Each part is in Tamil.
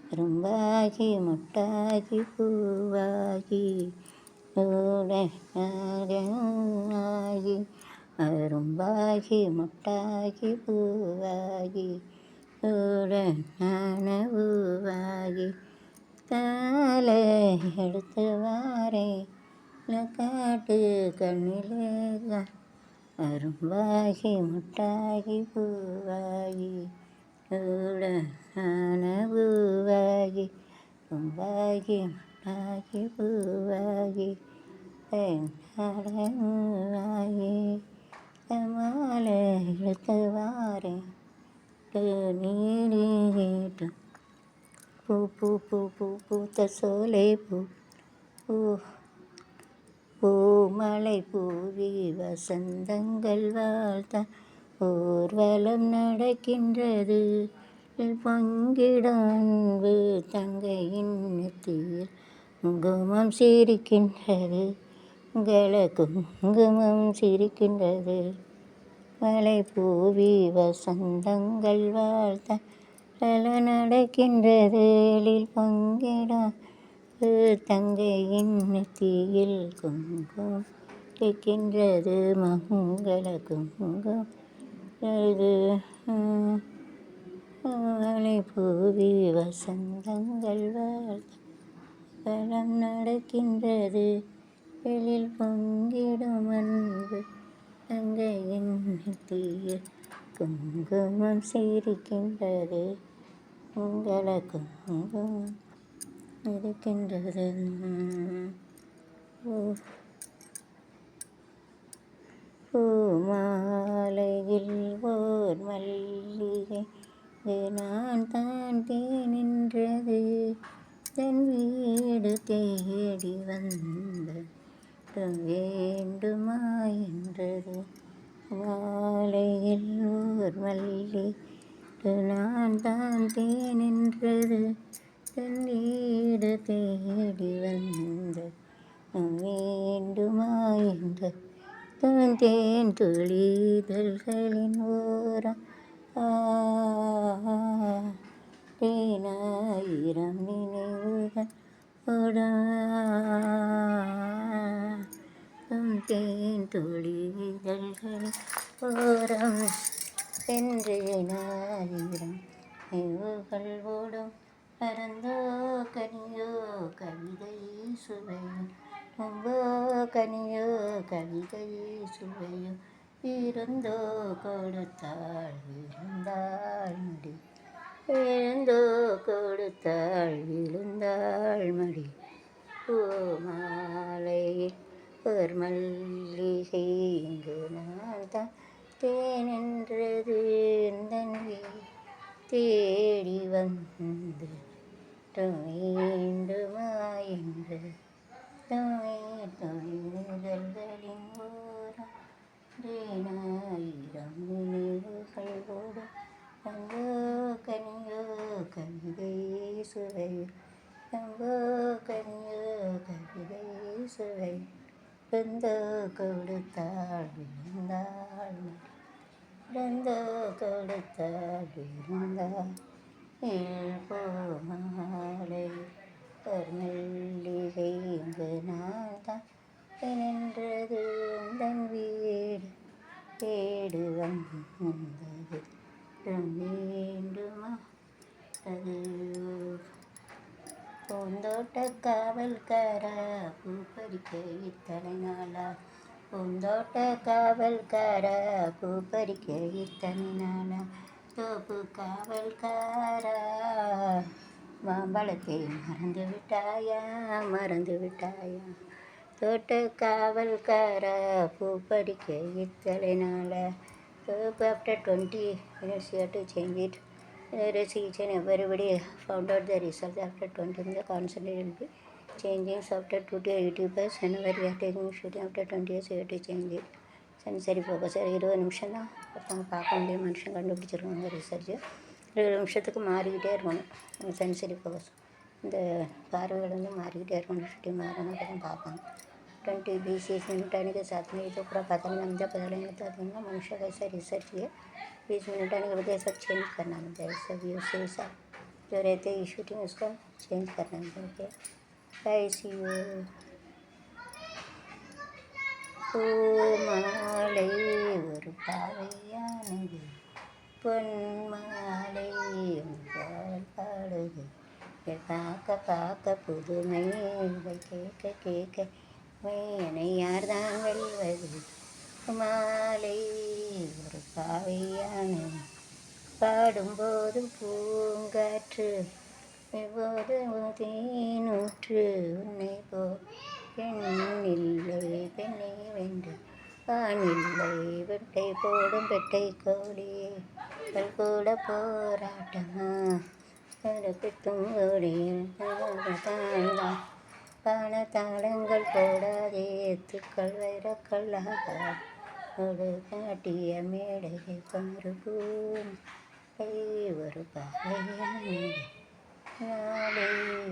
அரும்பாகி முட்டாகி பூவாகி ஆகி அரும்பாகி முட்டாகி பூவாகி நனவுவாகி காலை எடுத்து வாரே காட்டு கண்ணிலே அரும்பாகி முட்டாகி பூவாகி நனவுவாகி ரொம்பாகி முட்டாகி பூவாகி நடவாகி மாலை இழுத்து வாரேன் நீடிட்டும் பூ பூ பூ பூ பூத்த சோலை பூ பூ பூமலை பூவி வசந்தங்கள் வாழ்த்த ஊர்வலம் நடக்கின்றது பொங்கிடும் அன்பு தங்கையின் நெத்தியில் குங்குமம் சிரிக்கின்றது குங்குமம் சிரிக்கின்றது மலை பூவி வசந்தங்கள் வாழ்த்த பல நடக்கின்றது பொங்கிடும் தங்கையின் நெத்தியில் குங்குமம் இருக்கின்றது மங்கள குங்குமம் மலை பூவி வசந்தங்கள் வாழ்த்த பலம் நடக்கின்றது பொங்கிடும் அன்பு தங்கையின் நெத்தியில் குங்குமம் சிரிக்கின்றது மங்கள குங்குமம் இருக்கின்றது. பூமாலையில் ஓர் மல்லிகை நான் தான் நின்றது தன் வீடு தேடி வந்த வேண்டுமா என்றது. மாலையில் ஓர் மல்லிகை நான் தான் நின்றது தன் வீடு தேடி வந்த வேண்டுமா என்ற தேன் துளிதழ்களின் ஓரம் தேனாயிரம் நினைவுகள் தேன் துளிதழ்களின் ஓரம் சென்றேனாயிரம் நினைவுகள் ஓடும் பரந்தோ கனியோ கவிதை சுவையோ ரொம்ப கனியோ கவிதை சுவையோ இருந்தோ கொடுத்தாள் விழுந்தாள் மடி இருந்தோ கொடுத்தாள் விழுந்தாள் மடி பூமாலையில் ஒரு மல்லிகை இங்கு நான் தான் தேனென்றது தன் தேடி வந்து வேண்டுமா என்று இதழ்களின் ஓரம் தேனாயிரம் நினைவுகளோடு அங்கோ கனியோ கவிதை சுவையோ அங்கோ கனியோ கவிதை சுவை பிறந்தோ கொடுத்தாள் விழுந்தாள் பிறந்தோ கொடுத்தாள் விழுந்தாள் பூமாலை ஒரு மல்லிகை இங்கு நான் தான் நின்றது தன் வீடு தேடு வந்தது வேண்டுமா அது. பூந்தோட்ட காவல்காரா பூ பறிக்க இத்தனை நாளா பூந்தோட்ட காவல்காரா பூ பறிக்க இத்தனை நாளா தோப்பு காவல்காரா மாம்பழத்தை மறந்து விட்டாயா தோட்ட காவல்காரா பூ பறிக்க இத்தனை நாளா தோப்பு. After 20 minutes you have to change it. Each and everybody found out the result after 20 minutes. The concept will be changing after 2 to 80%. Whenever we are taking shooting after 20 years you have to change it. Sensory focuser 20 நிமிஷம் தான் ஒருத்தவங்க பார்க்க முடியும். மனுஷன் கண்டுபிடிச்சிருக்காங்க ரிசர்ச்சு. 20 நிமிஷத்துக்கு மாறிக்கிட்டே இருக்கணும் சென்சரி ஃபோக்கஸ். இந்த பார்வைகள் வந்து மாறிக்கிட்டே இருக்கணும். சுற்றி மாறணும் அப்போ தான் பார்ப்பாங்க. 20 20 मिनट आने के साथ में ये तो पूरा पता नहीं लगता दूँगा मनुष्य कैसा रिसर्च है 20 मिनट आने के बाद ये सब चेंज करना मिलता है सब यूज से सब जो रहते ही शूटिंग उसका चेंज करना पड़ गया। आई सी यू பூமாலை ஒரு பாவையானது பொன்மாலை பால் பாடுது பார்க்க பார்க்க புதுமை இதை கேட்க கேட்க என்னை யார்தான் வெல்வது மாலை ஒரு பாவையானது பாடும்போது பூங்காற்று எப்போது தேனூற்று உன்னை போ பெண்ணில்லை பெண்ணை வென்று ஆணில்லை வெட்டை போடும் பெட்டை கோழியே கூட போராட்டமா பித்தும் ஓடியில் பான தாளங்கள் போடாதே எத்துக்கள் வைரக்கல்லாக ஒரு காட்டிய மேடையை பாருபூம் ஒரு பாவையானே நாளே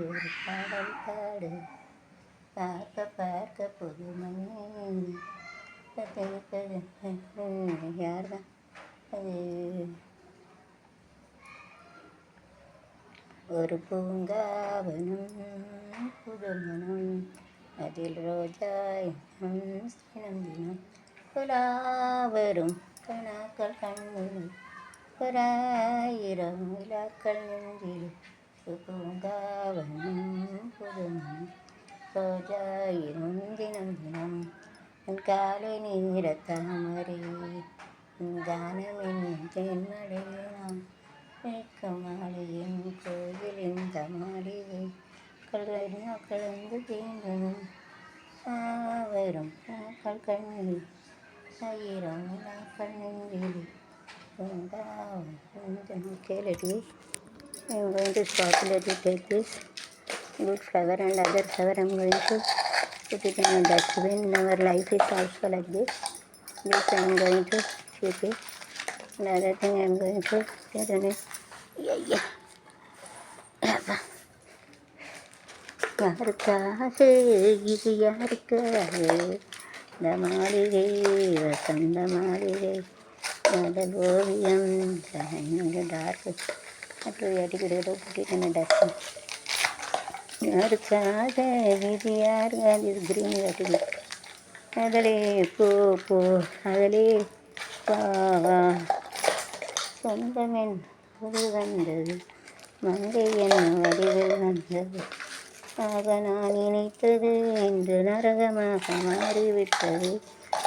ஒரு பாடல் பாடு பார்க்க பார்க்க புதுமை யார்தான் அது ஒரு பூங்காவனம் புதுமணம் அதில் ரோஜாய் தினம் தினம் புலாவரும் கணாக்கள் கண்ணில் ஓராயிரம் விழாக்கள் நெஞ்சில் பூங்காவனம் புதுமணம் ரோஜாயிரும் தினம் தினம் காலை நீர தாமரை கானம் என்னும் தென்மலை நாம் மாளிகையின் கோயில் இந்த மாளிகை கலந்து தீண்டனும் வரும் நாக்கள் கண்ணில் ஆயிரம் நாக்கள் நெஞ்சில் கேளடி I'm going to spotlight take this good flower and other flower. I'm going to put it in a dustbin. Our life is also like this. This I'm going to keep it. Another thing I'm going to get on it. யாருக்காக இது யாருக்காக இந்த மாளிகை வசந்த மாளிகை அதல் ஓவியம் டார்க்கு அப்புறம் அடிக்கடி போட்டு டஸ்ட் யாருக்காக இது யாருக்காக இது கிரீன் அடிக்கடி அதிலே போ போ அதிலே வா வா சொந்தமென் ஒரு வந்தது மங்கை என் வடிவில் வந்தது ஆக நான் நினைத்தது இன்று நரகமாக மாறிவிட்டது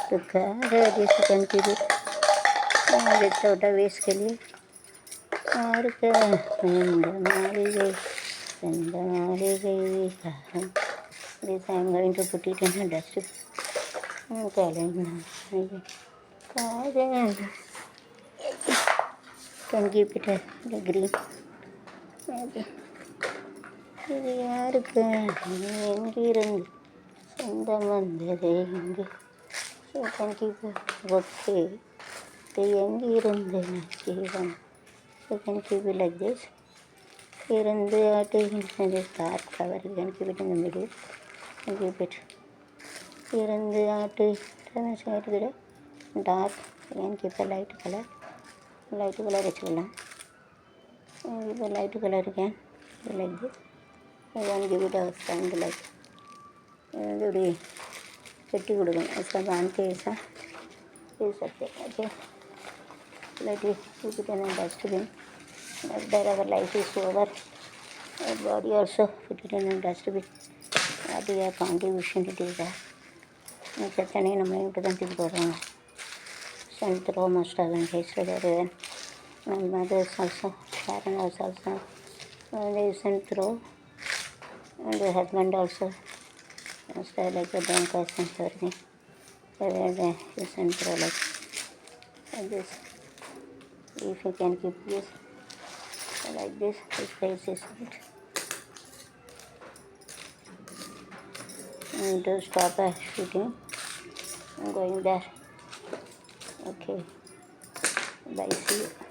துக்காக கண்கிது வித்தவுட் அ வேஸ்ட் के लिए யாருக்கு இந்த மாளிகை இந்த மாளிகை this I am going to put it in a dustbin can keep it a green maybe இது யாருக்கு எங்கிருந்து சொந்தம் வந்தது இங்கு ஓகே இது எங்கிருந்து ஜீவன் can keep it like this இருந்து this dark flower you can keep it in the middle and keep it இருந்து dark you can keep a light color வச்சுக்கலாம் இப்போ light color can like this you can give it a stand like இப்படி கட்டி கொடுக்கணும் ऐसा बांध के ऐसा दे सकते okay let it keep it in a dustbin after our life is over our body also put it in a dustbin அது your contribution it is செத்தனே நம்மளை விட்டு தான் தூக்கி போடுறாங்க sent through must have been hasted everyone my mother is also Sharon was also they sent through and the husband also must have like a drunk person everything they sent through like this if you can keep this like this place is it and to stop shooting I'm going there okay bye see you